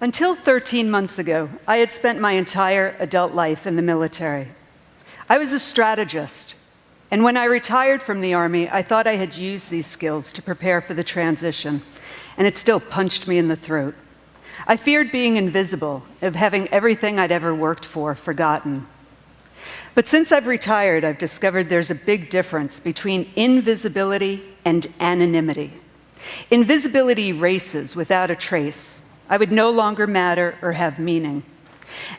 Until 13 months ago, I had spent my entire adult life in the military. I was a strategist, and when I retired from the Army, I thought I had used these skills to prepare for the transition, and it still punched me in the throat. I feared being invisible, of having everything I'd ever worked for forgotten. But since I've retired, I've discovered there's a big difference between invisibility and anonymity. Invisibility erases without a trace. I would no longer matter or have meaning.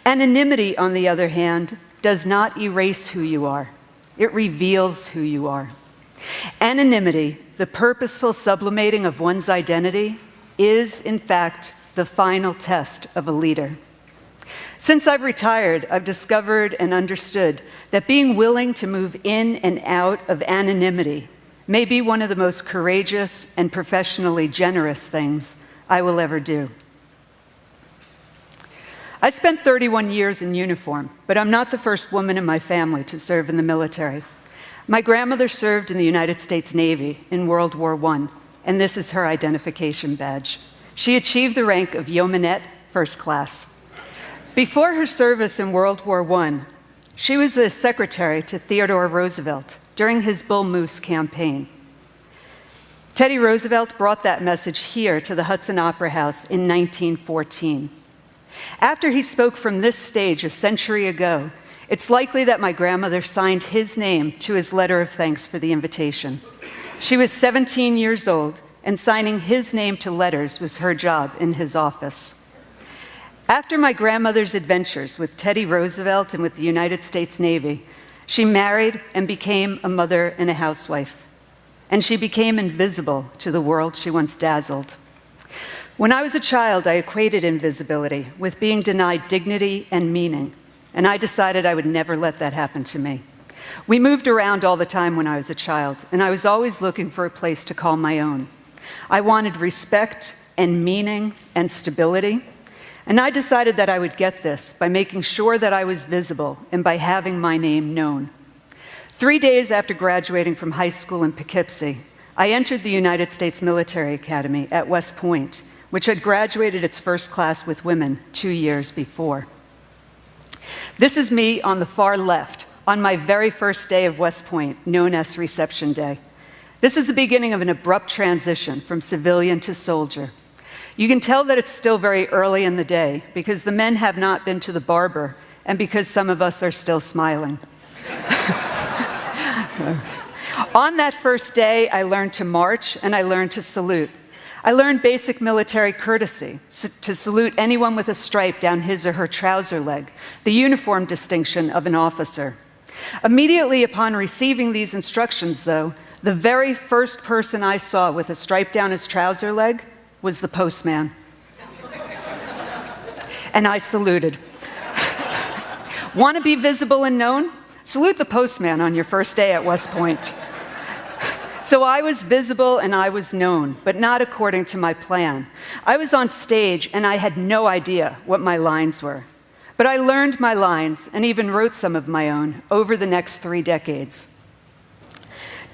Anonymity, on the other hand, does not erase who you are. It reveals who you are. Anonymity, the purposeful sublimating of one's identity, is, in fact, the final test of a leader. Since I've retired, I've discovered and understood that being willing to move in and out of anonymity may be one of the most courageous and professionally generous things I will ever do. I spent 31 years in uniform, but I'm not the first woman in my family to serve in the military. My grandmother served in the United States Navy in World War I, and this is her identification badge. She achieved the rank of Yeomanette First Class. Before her service in World War I, she was a secretary to Theodore Roosevelt during his Bull Moose campaign. Teddy Roosevelt brought that message here to the Hudson Opera House in 1914. After he spoke from this stage a century ago, it's likely that my grandmother signed his name to his letter of thanks for the invitation. She was 17 years old, and signing his name to letters was her job in his office. After my grandmother's adventures with Teddy Roosevelt and with the United States Navy, she married and became a mother and a housewife. And she became invisible to the world she once dazzled. When I was a child, I equated invisibility with being denied dignity and meaning, and I decided I would never let that happen to me. We moved around all the time when I was a child, and I was always looking for a place to call my own. I wanted respect and meaning and stability. And I decided that I would get this by making sure that I was visible and by having my name known. 3 days after graduating from high school in Poughkeepsie, I entered the United States Military Academy at West Point, which had graduated its first class with women 2 years before. This is me on the far left, on my very first day of West Point, known as Reception Day. This is the beginning of an abrupt transition from civilian to soldier. You can tell that it's still very early in the day because the men have not been to the barber and because some of us are still smiling. On that first day, I learned to march and I learned to salute. I learned basic military courtesy, to salute anyone with a stripe down his or her trouser leg, the uniform distinction of an officer. Immediately upon receiving these instructions, though, the very first person I saw with a stripe down his trouser leg was the postman. And I saluted. Want to be visible and known? Salute the postman on your first day at West Point. So I was visible and I was known, but not according to my plan. I was on stage and I had no idea what my lines were. But I learned my lines and even wrote some of my own over the next 3 decades.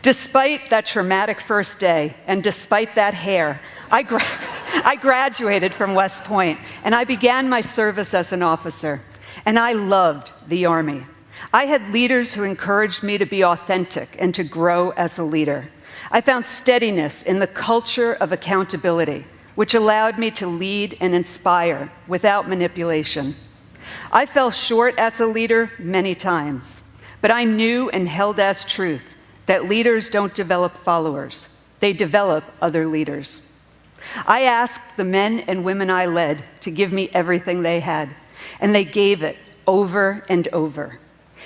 Despite that traumatic first day and despite that hair, I graduated from West Point, and I began my service as an officer, and I loved the Army. I had leaders who encouraged me to be authentic and to grow as a leader. I found steadiness in the culture of accountability, which allowed me to lead and inspire without manipulation. I fell short as a leader many times, but I knew and held as truth that leaders don't develop followers, they develop other leaders. I asked the men and women I led to give me everything they had, and they gave it over and over.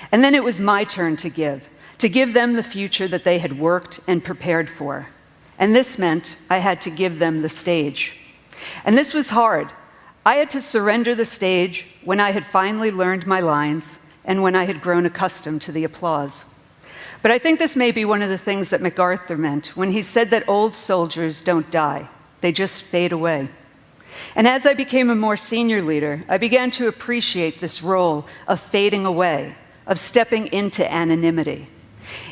And then it was my turn to give them the future that they had worked and prepared for. And this meant I had to give them the stage. And this was hard. I had to surrender the stage when I had finally learned my lines and when I had grown accustomed to the applause. But I think this may be one of the things that MacArthur meant when he said that old soldiers don't die. They just fade away. And as I became a more senior leader, I began to appreciate this role of fading away, of stepping into anonymity.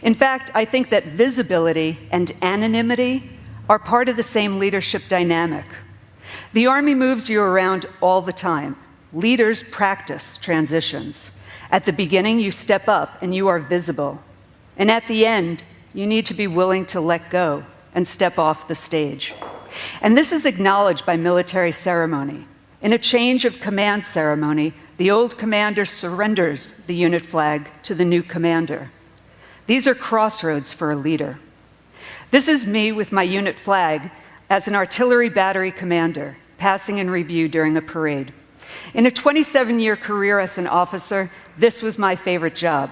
In fact, I think that visibility and anonymity are part of the same leadership dynamic. The Army moves you around all the time. Leaders practice transitions. At the beginning, you step up and you are visible. And at the end, you need to be willing to let go and step off the stage. And this is acknowledged by military ceremony. In a change of command ceremony, the old commander surrenders the unit flag to the new commander. These are crossroads for a leader. This is me with my unit flag as an artillery battery commander, passing in review during a parade. In a 27-year career as an officer, this was my favorite job.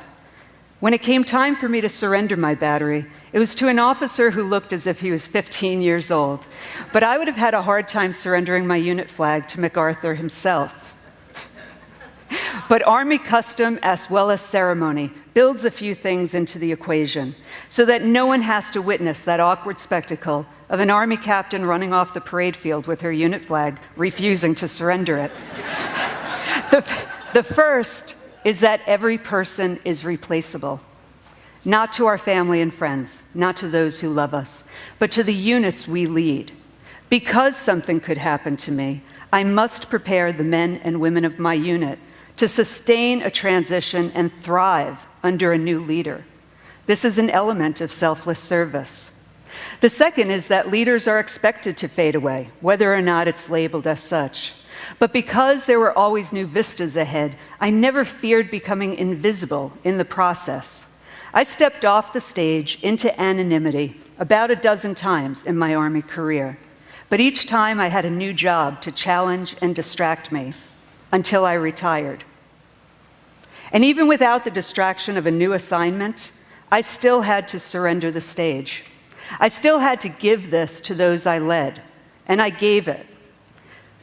When it came time for me to surrender my battery, it was to an officer who looked as if he was 15 years old. But I would have had a hard time surrendering my unit flag to MacArthur himself. But Army custom, as well as ceremony, builds a few things into the equation so that no one has to witness that awkward spectacle of an Army captain running off the parade field with her unit flag, refusing to surrender it. The first is that every person is replaceable. Not to our family and friends, not to those who love us, but to the units we lead. Because something could happen to me, I must prepare the men and women of my unit to sustain a transition and thrive under a new leader. This is an element of selfless service. The second is that leaders are expected to fade away, whether or not it's labeled as such. But because there were always new vistas ahead, I never feared becoming invisible in the process. I stepped off the stage into anonymity about a dozen times in my Army career. But each time I had a new job to challenge and distract me until I retired. And even without the distraction of a new assignment, I still had to surrender the stage. I still had to give this to those I led, and I gave it.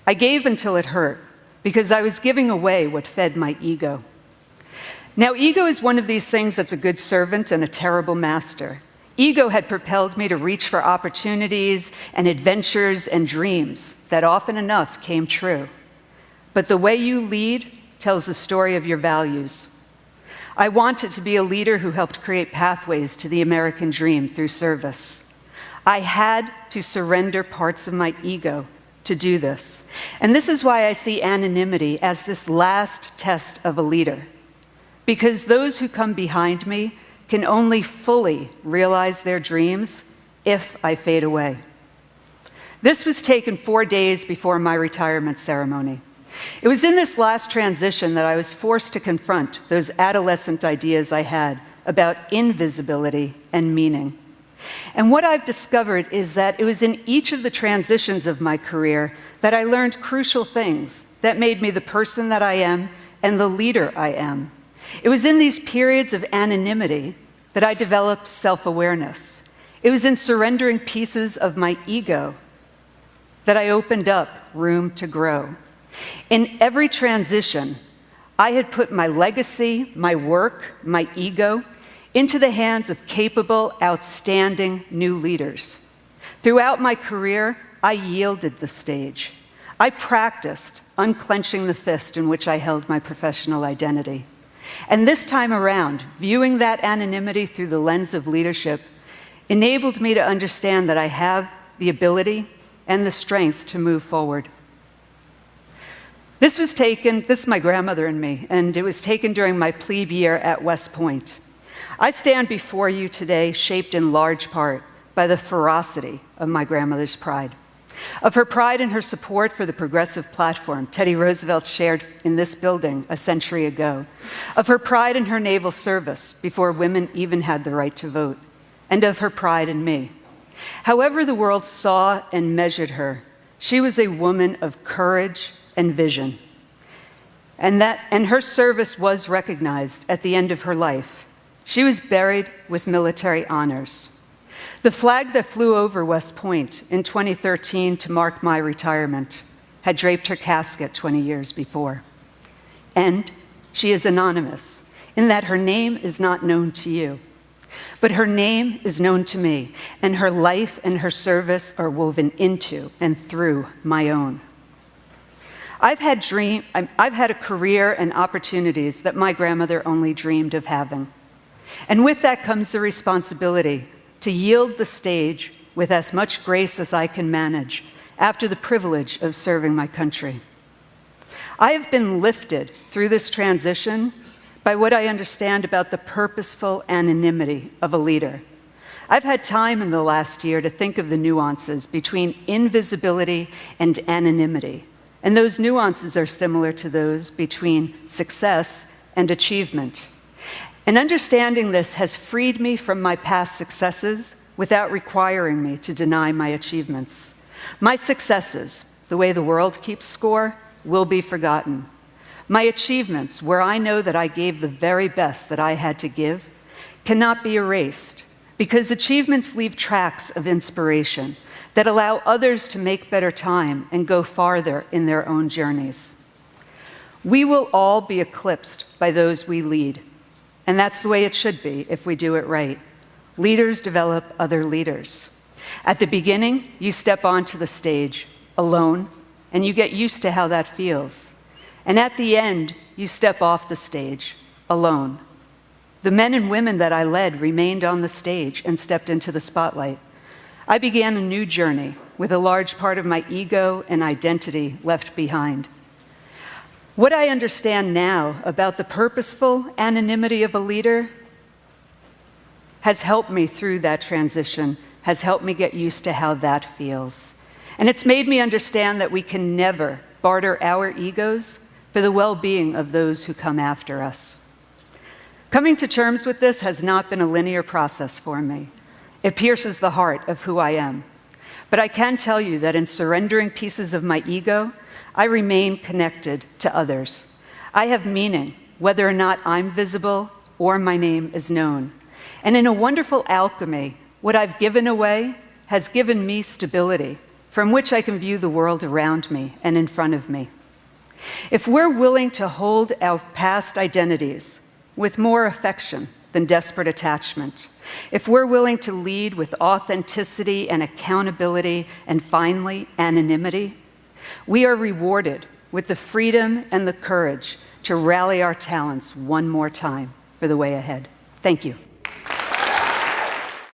I gave until it hurt, because I was giving away what fed my ego. Now, ego is one of these things that's a good servant and a terrible master. Ego had propelled me to reach for opportunities and adventures and dreams that often enough came true. But the way you lead tells the story of your values. I wanted to be a leader who helped create pathways to the American dream through service. I had to surrender parts of my ego to do this. And this is why I see anonymity as this last test of a leader. Because those who come behind me can only fully realize their dreams if I fade away. This was taken 4 days before my retirement ceremony. It was in this last transition that I was forced to confront those adolescent ideas I had about invisibility and meaning. And what I've discovered is that it was in each of the transitions of my career that I learned crucial things that made me the person that I am and the leader I am. It was in these periods of anonymity that I developed self-awareness. It was in surrendering pieces of my ego that I opened up room to grow. In every transition, I had put my legacy, my work, my ego into the hands of capable, outstanding new leaders. Throughout my career, I yielded the stage. I practiced unclenching the fist in which I held my professional identity. And this time around, viewing that anonymity through the lens of leadership enabled me to understand that I have the ability and the strength to move forward. This is my grandmother and me, and it was taken during my plebe year at West Point. I stand before you today shaped in large part by the ferocity of my grandmother's pride, of her pride and her support for the progressive platform Teddy Roosevelt shared in this building a century ago, of her pride in her naval service before women even had the right to vote, and of her pride in me. However the world saw and measured her, she was a woman of courage and vision, and her service was recognized at the end of her life. She was buried with military honors. The flag that flew over West Point in 2013 to mark my retirement had draped her casket 20 years before. And she is anonymous in that her name is not known to you, but her name is known to me, and her life and her service are woven into and through my own. I've had a career and opportunities that my grandmother only dreamed of having. And with that comes the responsibility to yield the stage with as much grace as I can manage after the privilege of serving my country. I have been lifted through this transition by what I understand about the purposeful anonymity of a leader. I've had time in the last year to think of the nuances between invisibility and anonymity, and those nuances are similar to those between success and achievement. And understanding this has freed me from my past successes without requiring me to deny my achievements. My successes, the way the world keeps score, will be forgotten. My achievements, where I know that I gave the very best that I had to give, cannot be erased, because achievements leave tracks of inspiration that allow others to make better time and go farther in their own journeys. We will all be eclipsed by those we lead, and that's the way it should be if we do it right. Leaders develop other leaders. At the beginning, you step onto the stage alone, and you get used to how that feels. And at the end, you step off the stage alone. The men and women that I led remained on the stage and stepped into the spotlight. I began a new journey with a large part of my ego and identity left behind. What I understand now about the purposeful anonymity of a leader has helped me through that transition, has helped me get used to how that feels. And it's made me understand that we can never barter our egos for the well-being of those who come after us. Coming to terms with this has not been a linear process for me. It pierces the heart of who I am. But I can tell you that in surrendering pieces of my ego, I remain connected to others. I have meaning, whether or not I'm visible or my name is known. And in a wonderful alchemy, what I've given away has given me stability from which I can view the world around me and in front of me. If we're willing to hold our past identities with more affection than desperate attachment, if we're willing to lead with authenticity and accountability and finally anonymity, we are rewarded with the freedom and the courage to rally our talents one more time for the way ahead. Thank you.